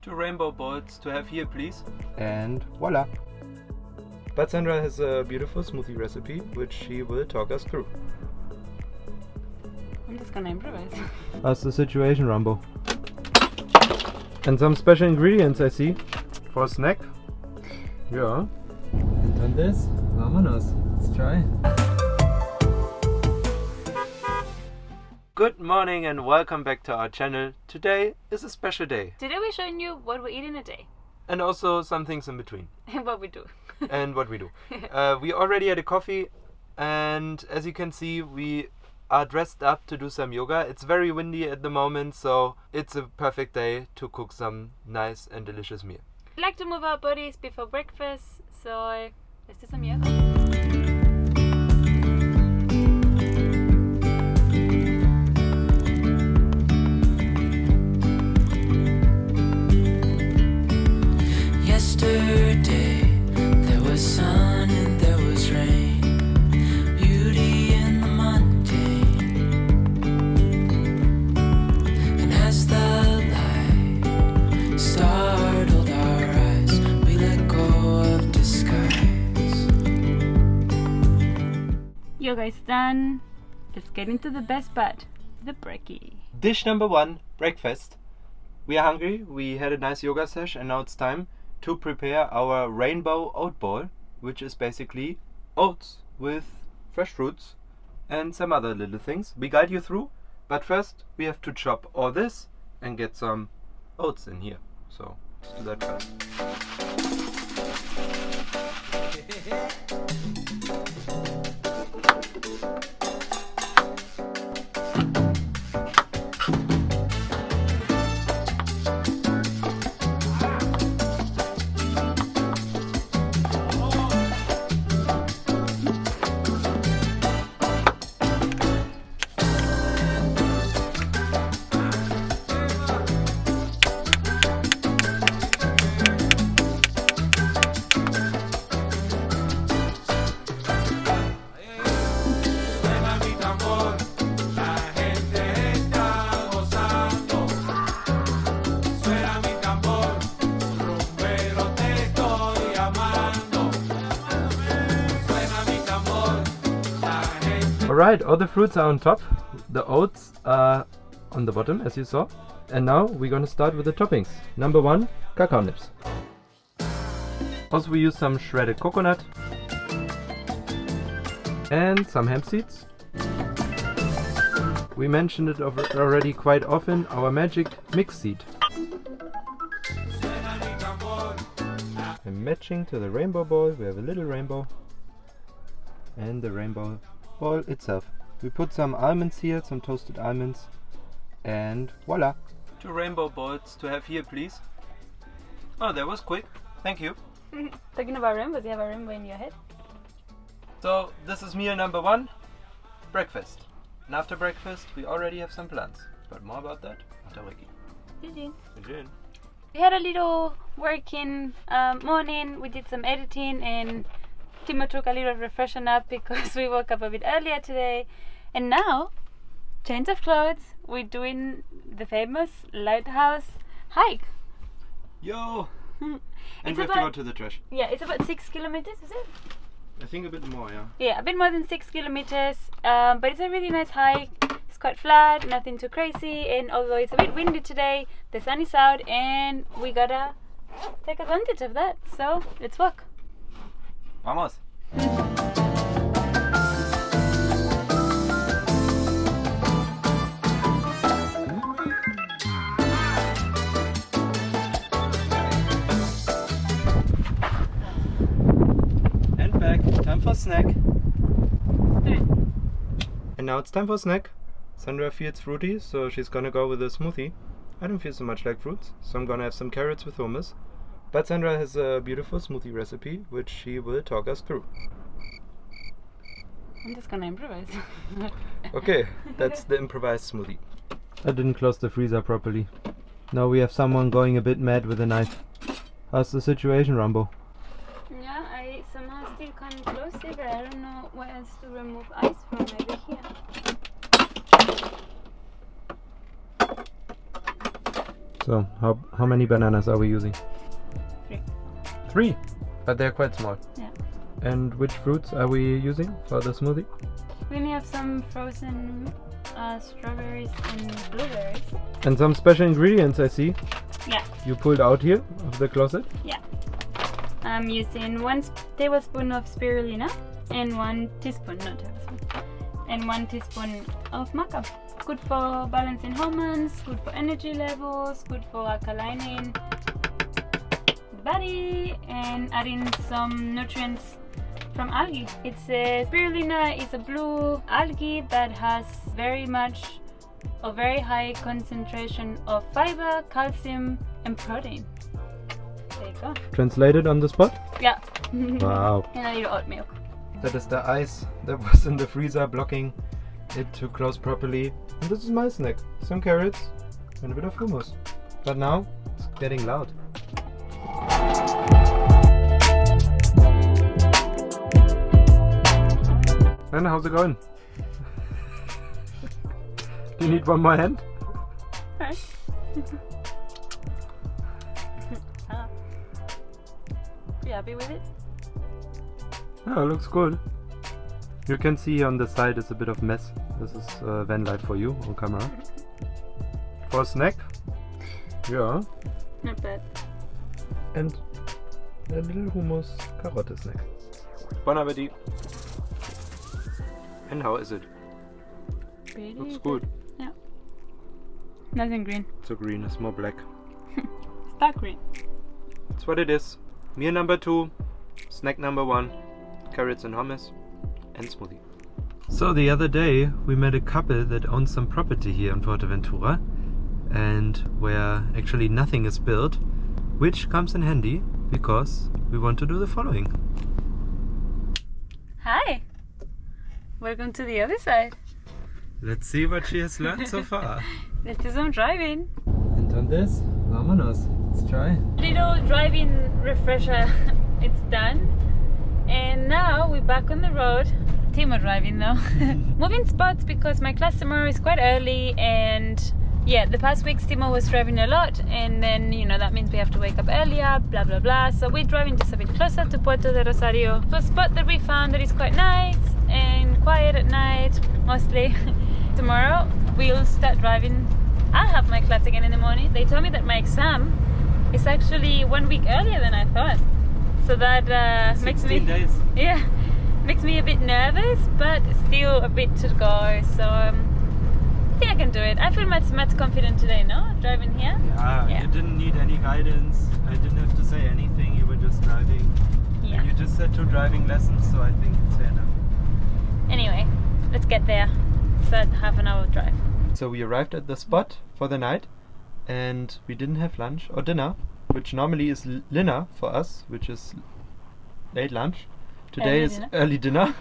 2 rainbow balls to have here, please. And voila! But Sandra has a beautiful smoothie recipe, which she will talk us through. I'm just gonna improvise. How's the situation, Rambo? And some special ingredients I see for a snack. Yeah. And on this, vámonos. Let's try. Good morning and welcome back to our channel. Today is a special day. Today we're showing you what we eat in a day. And also some things in between. And what we do. And what we do. We already had a coffee, and as you can see, we are dressed up to do some yoga. It's very windy at the moment, so it's a perfect day to cook some nice and delicious meal. We like to move our bodies before breakfast, so let's do some yoga. Yesterday there was sun and there was rain, beauty in the mundane. And as the light startled our eyes, we let go of disguise. Yoga is done. Let's get into the best part, the brekkie. Dish number 1, breakfast. We are hungry, we had a nice yoga sesh, and now it's time to prepare our rainbow oat bowl, which is basically oats with fresh fruits and some other little things. We guide you through, but first we have to chop all this and get some oats in here. So let's do that first. Alright, all the fruits are on top, the oats are on the bottom as you saw, and now we're gonna start with the toppings. Number 1, cacao nibs. Also we use some shredded coconut and some hemp seeds. We mentioned it already quite often, our magic mix seed. And matching to the rainbow ball, we have a little rainbow and the rainbow ball itself. We put some almonds here, some toasted almonds, and voila! 2 rainbow balls to have here, please. Oh, that was quick. Thank you. Talking about rainbows, you have a rainbow in your head. So this is meal number 1, breakfast. And after breakfast we already have some plans. But more about that after Ricky. We had a little working morning. We did some editing and Timo took a little refreshing up because we woke up a bit earlier today. And now, change of clothes, we're doing the famous Lighthouse Hike. Yo! And It's we have to go to the trash. Yeah, it's about 6 kilometers, is it? I think a bit more, yeah. Yeah, a bit more than 6 kilometers. But it's a really nice hike. It's quite flat, nothing too crazy. And although it's a bit windy today, the sun is out and we gotta take advantage of that. So, let's walk. Vamos! And back, time for snack. Three. And now it's time for snack. Sandra feels fruity, so she's gonna go with a smoothie. I don't feel so much like fruits, so I'm gonna have some carrots with hummus. But Sandra has a beautiful smoothie recipe, which she will talk us through. I'm just gonna improvise. Okay, that's the improvised smoothie. I didn't close the freezer properly. Now we have someone going a bit mad with a knife. How's the situation, Rambo? Yeah, I somehow still can't close it, but I don't know where else to remove ice from. Maybe here. So, how many bananas are we using? 3. 3, but they're quite small. Yeah. And which fruits are we using for the smoothie? We only have some frozen strawberries and blueberries. And some special ingredients I see Yeah. you pulled out here of the closet. I'm using 1 tablespoon of spirulina and 1 teaspoon, not tablespoon, and 1 teaspoon of maca. Good for balancing hormones, good for energy levels, good for alkalining the body, and adding some nutrients from algae. It's spirulina is a blue algae that has very high concentration of fiber, calcium, and protein. There you go. Translated on the spot? Yeah. Wow. And a little oat milk. That is the ice that was in the freezer blocking it to close properly. And this is my snack. Some carrots and a bit of hummus. But now it's getting loud. And how's it going? Do you need one more hand? Alright. You happy with it? Oh, it looks good. You can see on the side it's a bit of mess. This is van life for you on camera. For a snack? Yeah. Not bad. And a little hummus carotte snack. Bon appetit. And how is it? Pretty Looks good. Yeah. Nothing green. So green is more black. Dark green. That's what it is. Meal number 2, snack number 1, carrots and hummus, and smoothie. So the other day we met a couple that owns some property here in Fuerteventura, and where actually nothing is built, which comes in handy because we want to do the following. Hi. Welcome to the other side. Let's see what she has learned so far. Let's do some driving. And on this, vámonos. Let's try. Little driving refresher. It's done. And now we're back on the road. Timo driving though. Moving spots because my class tomorrow is quite early, and yeah, the past weeks Timo was driving a lot, and then that means we have to wake up earlier, blah blah blah. So we're driving just a bit closer to Puerto de Rosario, to a spot that we found that is quite nice and quiet at night mostly. Tomorrow we'll start driving. I'll have my class again in the morning. They told me that my exam is actually 1 week earlier than I thought, so that makes me 16 days. Yeah, makes me a bit nervous, but still a bit to go. So I think I can do it. I feel much confident today, no? Driving here. Yeah, you didn't need any guidance. I didn't have to say anything. You were just driving. Yeah. And you just said 2 driving lessons, so I think it's fair enough. Anyway, let's get there. It's a half an hour drive. So we arrived at the spot for the night, and we didn't have lunch or dinner, which normally is dinner for us, which is late lunch. Today Early is dinner. early dinner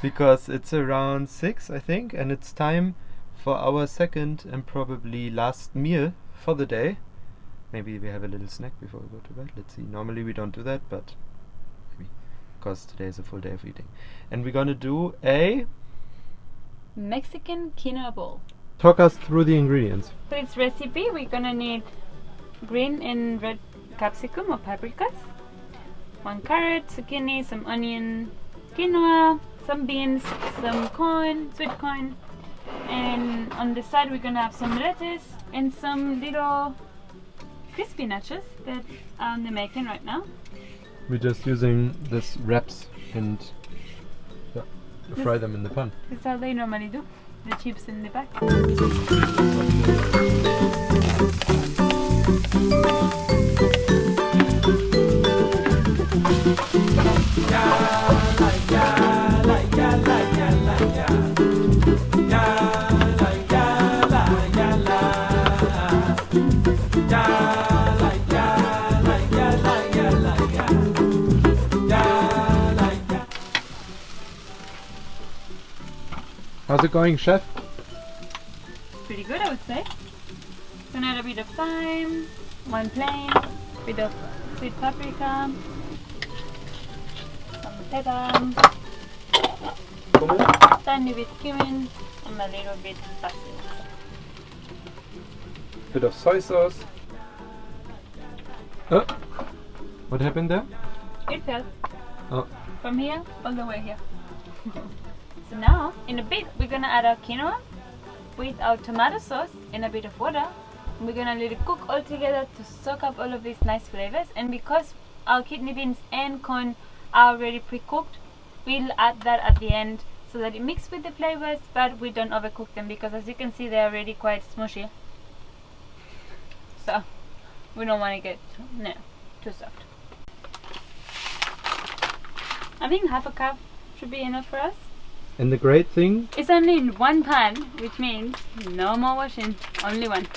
because it's around 6, I think, and it's time for our second and probably last meal for the day. Maybe we have a little snack before we go to bed. Let's see. Normally we don't do that, but maybe, because today is a full day of eating. And we're gonna do a... Mexican quinoa bowl. Talk us through the ingredients. For its recipe, we're gonna need green and red capsicum or paprikas, 1 carrot, zucchini, some onion, quinoa, some beans, some corn, sweet corn, and on the side we're gonna have some lettuce and some little crispy nachos that are on the making right now. We're just using this wraps and fry them in the pan. That's how they normally do. The chips in the back. How's it going, chef? Pretty good, I would say. Gonna add a bit of thyme, 1 plain, bit of sweet paprika, some pepper, tiny bit cumin, and a little bit basil. Bit of soy sauce. Oh, what happened there? It fell Oh, from here all the way here. So now, in a bit, we're gonna add our quinoa with our tomato sauce and a bit of water. And we're gonna let it cook all together to soak up all of these nice flavors. And because our kidney beans and corn are already pre-cooked, we'll add that at the end so that it mixes with the flavors, but we don't overcook them because, as you can see, they're already quite smushy. So we don't want to get too soft. I think half a cup should be enough for us. and the great thing, It's only in one pan, which means no more washing, only one.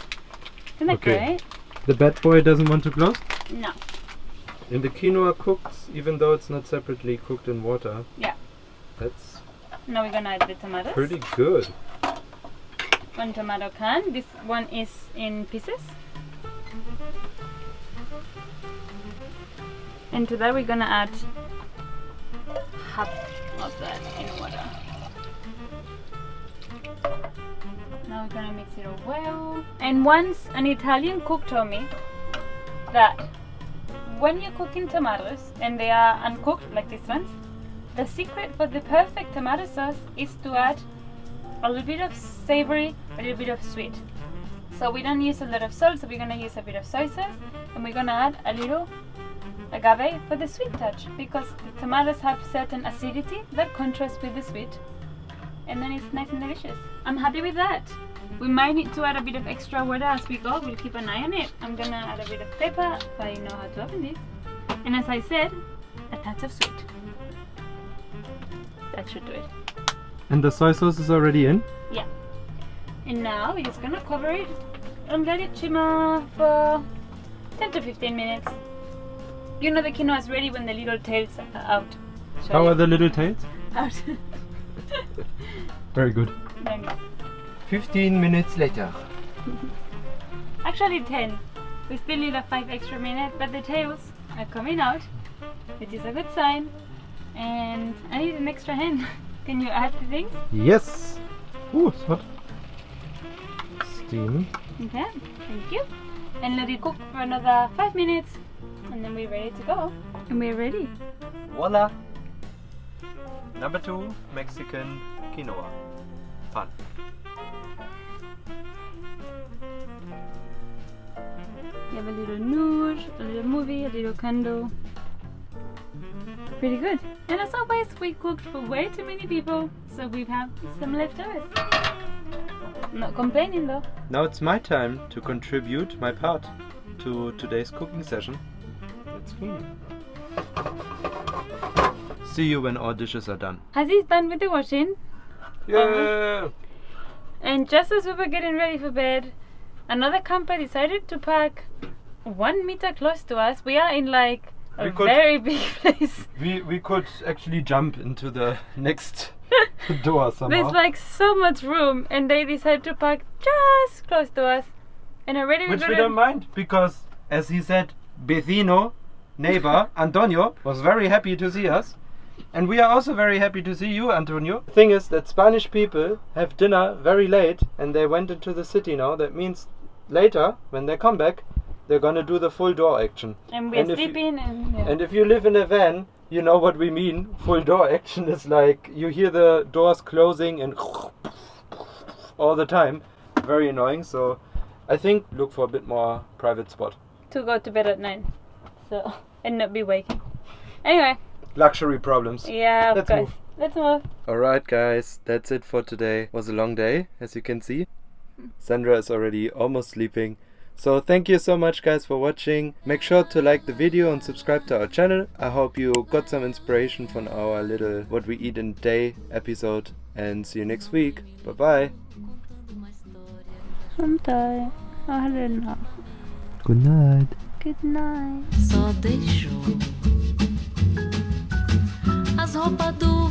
Isn't that Okay. great? the bad boy doesn't want to close. No. And the quinoa cooks, even though it's not separately cooked in water. Yeah. That's Now we're gonna add the tomatoes. pretty good. One tomato can. This one is in pieces. And to that we're gonna add half of that in water. Now we're gonna mix it all well. And once an Italian cook told me that when you're cooking tomatoes and they are uncooked like these ones, the secret for the perfect tomato sauce is to add a little bit of savory, a little bit of sweet. So we don't use a lot of salt, so we're gonna use a bit of soy sauce, and we're gonna add a little agave for the sweet touch, because the tomatoes have certain acidity that contrasts with the sweet, and then it's nice and delicious. I'm happy with that. We might need to add a bit of extra water as we go. We'll keep an eye on it. I'm gonna add a bit of pepper if I know how to open this, and as I said, a touch of sweet. That should do it. And the soy sauce is already in. Yeah. And now we're just gonna cover it and let it simmer for 10 to 15 minutes. You know the quinoa is ready when the little tails are out. How are the little tails? out? Very good. Then 15 minutes later. actually 10. We still need a 5 extra minutes, but the tails are coming out, which is a good sign. And I need an extra hand. Can you add the things? Yes. Ooh, it's hot. Steam. Okay, thank you. And let it cook for another 5 minutes, and then we're ready to go. And we're ready. Voila! Number 2, Mexican quinoa. Fun. You have a little news, a little movie, a little candle. Pretty good. And as always, we cooked for way too many people, so we have some leftovers. Not complaining though. Now it's my time to contribute my part to today's cooking session. Let's clean. See you when all dishes are done. Hazi's done with the washing, Yeah. and just as we were getting ready for bed, another camper decided to park 1 meter close to us. We are in like a We could- very big place. We could actually jump into the next door somehow. There's like so much room, and they decided to park just close to us. And already Which we gonna- don't mind, because as he said, vecino, neighbor, Antonio was very happy to see us. And we are also very happy to see you, Antonio. The thing is that Spanish people have dinner very late and they went into the city now. That means later, when they come back, they're gonna do the full door action. And we're and if you- sleeping, and yeah. And if you live in a van, you know what we mean. Full door action is like you hear the doors closing and all the time. Very annoying. So I think look for a bit more private spot. to go to bed at 9, so and not be waking. Anyway, Luxury problems. yeah, of Let's course. move. Let's move. Alright guys, that's it for today. It was a long day, as you can see. Sandra is already almost sleeping. So thank you so much guys for watching. Make sure to like the video and subscribe to our channel. I hope you got some inspiration from our little what we eat in a day episode. And see you next week. Bye bye. Sometime. I don't know. Good night. Good night. Só deixou as roupas do